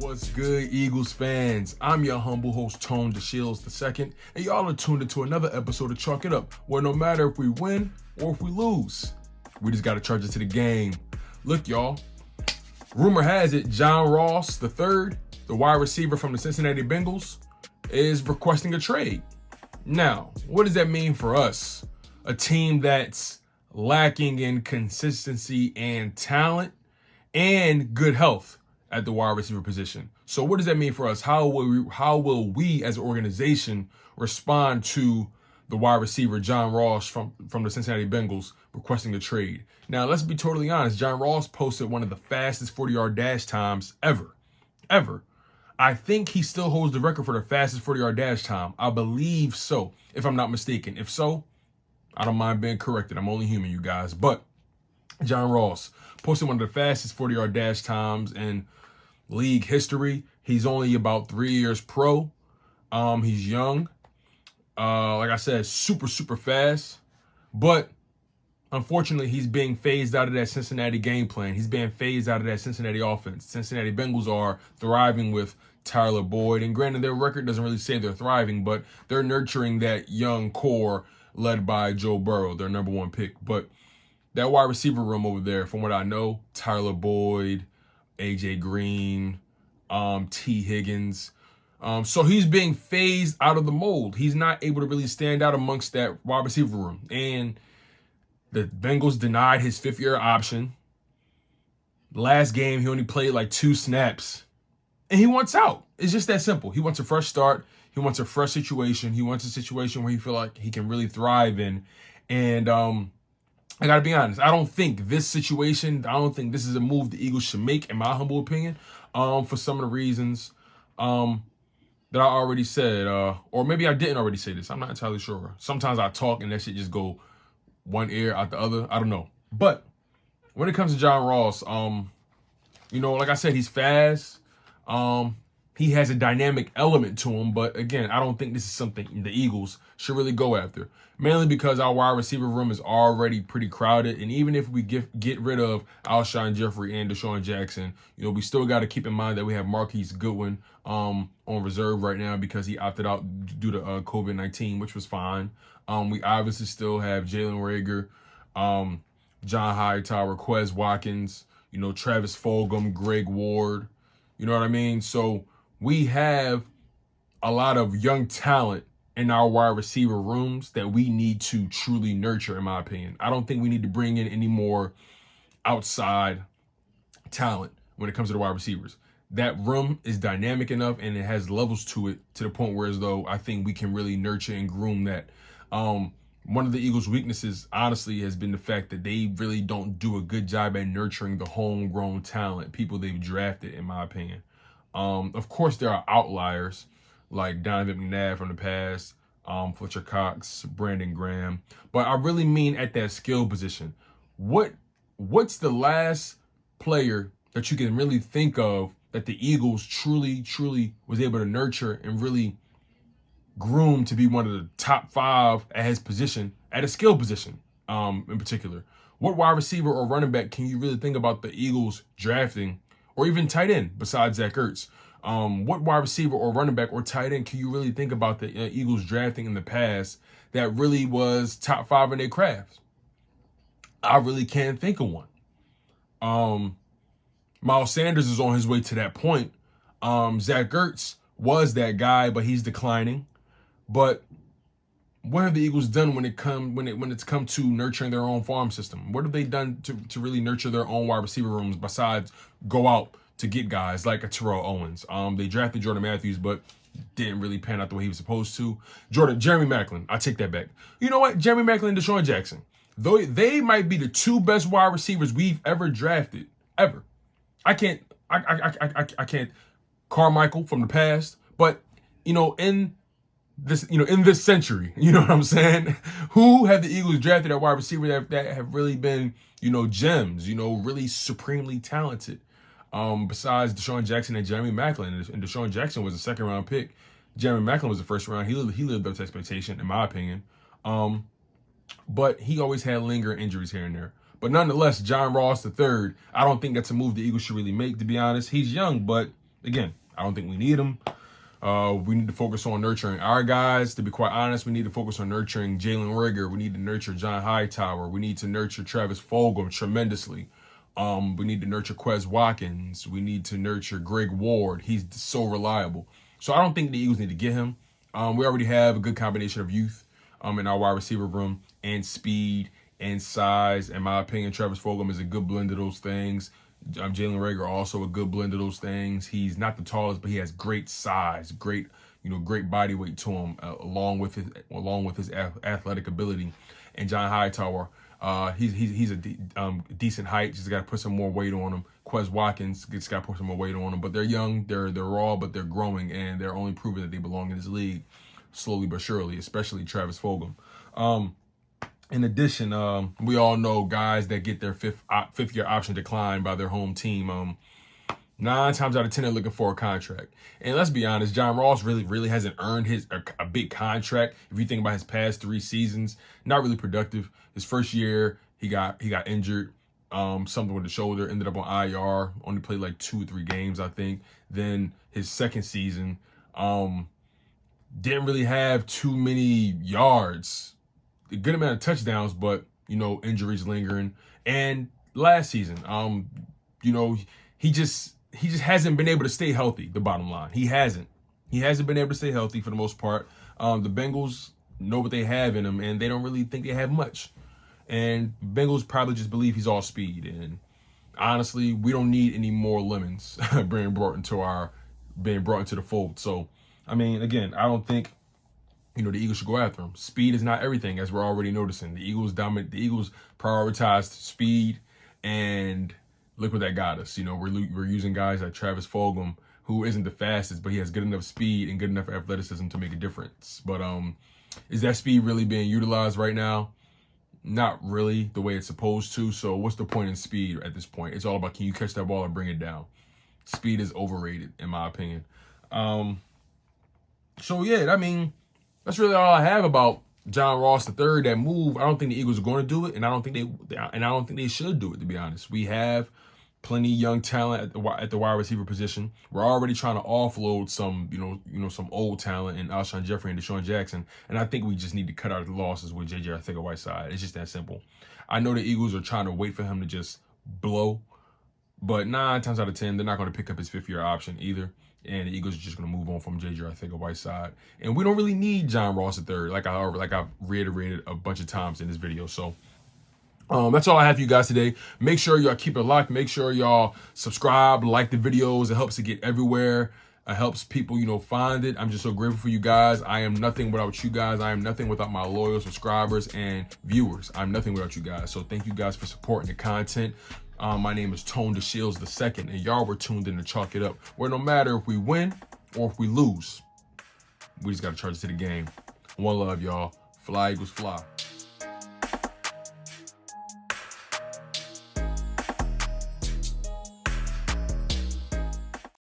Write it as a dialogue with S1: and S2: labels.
S1: What's good, Eagles fans? I'm your humble host, Tone DeShields II, and y'all are tuned into another episode of Chalk It Up, where no matter if we win or if we lose, we just got to charge it to the game. Look, y'all, rumor has it John Ross III, the wide receiver from the Cincinnati Bengals, is requesting a trade. Now, what does that mean for us? A team that's lacking in consistency and talent and good health at the wide receiver position. So what does that mean for us? How will we as an organization respond to the wide receiver John Ross from the Cincinnati Bengals requesting a trade? Now, let's be totally honest. John Ross posted one of the fastest 40-yard dash times ever. I think he still holds the record for the fastest 40-yard dash time. I believe so, if I'm not mistaken. If so, I don't mind being corrected. I'm only human, you guys. But John Ross posted one of the fastest 40-yard dash times in league history. He's only about 3 years pro. He's young. Like I said, super fast. But unfortunately, he's being phased out of that Cincinnati game plan. He's being phased out of that Cincinnati offense. Cincinnati Bengals are thriving with Tyler Boyd. And granted, their record doesn't really say they're thriving, but they're nurturing that young core led by Joe Burrow, their number one pick. But that wide receiver room over there, from what I know, Tyler Boyd, AJ Green, T. Higgins. So he's being phased out of the mold. He's not able to really stand out amongst that wide receiver room. And the Bengals denied his fifth-year option. Last game, he only played like 2 snaps. And he wants out. It's just that simple. He wants a fresh start. He wants a fresh situation. He wants a situation where he feel like he can really thrive in. And I got to be honest. I don't think this is a move the Eagles should make, in my humble opinion, for some of the reasons that I already said. Or maybe I didn't already say this. I'm not entirely sure. Sometimes I talk and that shit just go one ear out the other. I don't know. But when it comes to John Ross, like I said, he's fast. He has a dynamic element to him, but again, I don't think this is something the Eagles should really go after. Mainly because our wide receiver room is already pretty crowded, and even if we get rid of Alshon Jeffrey and Deshaun Jackson, we still got to keep in mind that we have Marquise Goodwin on reserve right now because he opted out due to COVID-19, which was fine. We obviously still have Jalen Reagor, John Hightower, Quez Watkins, Travis Fulgham, Greg Ward. You know what I mean? So we have a lot of young talent in our wide receiver rooms that we need to truly nurture, in my opinion. I don't think we need to bring in any more outside talent when it comes to the wide receivers. That room is dynamic enough and it has levels to it to the point where as though I think we can really nurture and groom that. One of the Eagles' weaknesses, honestly, has been the fact that they really don't do a good job at nurturing the homegrown talent, people they've drafted, in my opinion. Of course, there are outliers like Donovan McNabb from the past, Fletcher Cox, Brandon Graham. But I really mean at that skill position. What's the last player that you can really think of that the Eagles truly was able to nurture and really groom to be one of the top 5 at his position, at a skill position in particular? What wide receiver or running back can you really think about the Eagles drafting, or even tight end besides Zach Ertz? What wide receiver or running back or tight end can you really think about the Eagles drafting in the past that really was top 5 in their craft? I really can't think of one. Miles Sanders is on his way to that point. Zach Ertz was that guy, but he's declining. But what have the Eagles done when it's come to nurturing their own farm system? What have they done to really nurture their own wide receiver rooms besides go out to get guys like a Terrell Owens? They drafted Jordan Matthews, but didn't really pan out the way he was supposed to. Jeremy Maclin, I take that back. You know what? Jeremy Maclin and Deshaun Jackson, though they might be the 2 best wide receivers we've ever drafted, ever. I can't Carmichael from the past, but in this century, you know what I'm saying? Who have the Eagles drafted at wide receiver that have really been, gems, really supremely talented? Besides Deshaun Jackson and Jeremy Maclin. And Deshaun Jackson was a 2nd-round pick. Jeremy Maclin was the 1st round. He lived up to expectation, in my opinion. But he always had lingering injuries here and there. But nonetheless, John Ross III, I don't think that's a move the Eagles should really make, to be honest. He's young, but again, I don't think we need him. We need to focus on nurturing our guys. To be quite honest, we need to focus on nurturing Jalen Reagor. We need to nurture John Hightower. We need to nurture Travis Fulgham tremendously. We need to nurture Quez Watkins. We need to nurture Greg Ward. He's so reliable. So I don't think the Eagles need to get him. We already have a good combination of youth in our wide receiver room and speed and size. In my opinion, Travis Fulgham is a good blend of those things. Jalen Reagor also a good blend of those things. He's not the tallest, but he has great size, great body weight to him, along with his athletic ability. And John Hightower, he's a decent height. Just got to put some more weight on him. Quez Watkins just got to put some more weight on him. But they're young, they're raw, but they're growing, and they're only proving that they belong in this league slowly but surely. Especially Travis Fulgham. In addition, we all know guys that get their fifth year option declined by their home team. 9 times out of 10, they're looking for a contract. And let's be honest, John Ross really hasn't earned a big contract. If you think about his past 3 seasons, not really productive. His first year, he got injured, something with the shoulder, ended up on IR, only played like 2 or 3 games, I think. Then his second season, didn't really have too many yards. A good amount of touchdowns, but injuries lingering. And last season, he just hasn't been able to stay healthy. The bottom line, he hasn't been able to stay healthy for the most part. The Bengals know what they have in him, and they don't really think they have much. And Bengals probably just believe he's all speed. And honestly, we don't need any more lemons being brought into the fold. So, I mean, again, I don't think the Eagles should go after him. Speed is not everything, as we're already noticing. The Eagles prioritized speed, and look what that got us. We're using guys like Travis Fulgham, who isn't the fastest, but he has good enough speed and good enough athleticism to make a difference. But is that speed really being utilized right now? Not really the way it's supposed to. So what's the point in speed at this point? It's all about, can you catch that ball and bring it down? Speed is overrated, in my opinion. So yeah, I mean, that's really all I have about John Ross III. That move, I don't think the Eagles are going to do it, and I don't think they should do it. To be honest, we have plenty young talent at the wide receiver position. We're already trying to offload some, some old talent in Alshon Jeffrey and Deshaun Jackson, and I think we just need to cut out the losses with J.J. Arcega-Whiteside. It's just that simple. I know the Eagles are trying to wait for him to just blow, but 9 times out of 10, they're not going to pick up his 5th year option either. And the Eagles are just going to move on from J.J. Arcega-Whiteside. And we don't really need John Ross III, like I've reiterated a bunch of times in this video. So that's all I have for you guys today. Make sure y'all keep it locked. Make sure y'all subscribe, like the videos. It helps to get everywhere. It helps people, find it. I'm just so grateful for you guys. I am nothing without you guys. I am nothing without my loyal subscribers and viewers. I'm nothing without you guys. So thank you guys for supporting the content. My name is Tone DeShields II, and y'all were tuned in to Chalk It Up, where no matter if we win or if we lose, we just got to charge it to the game. One love, y'all. Fly Eagles fly.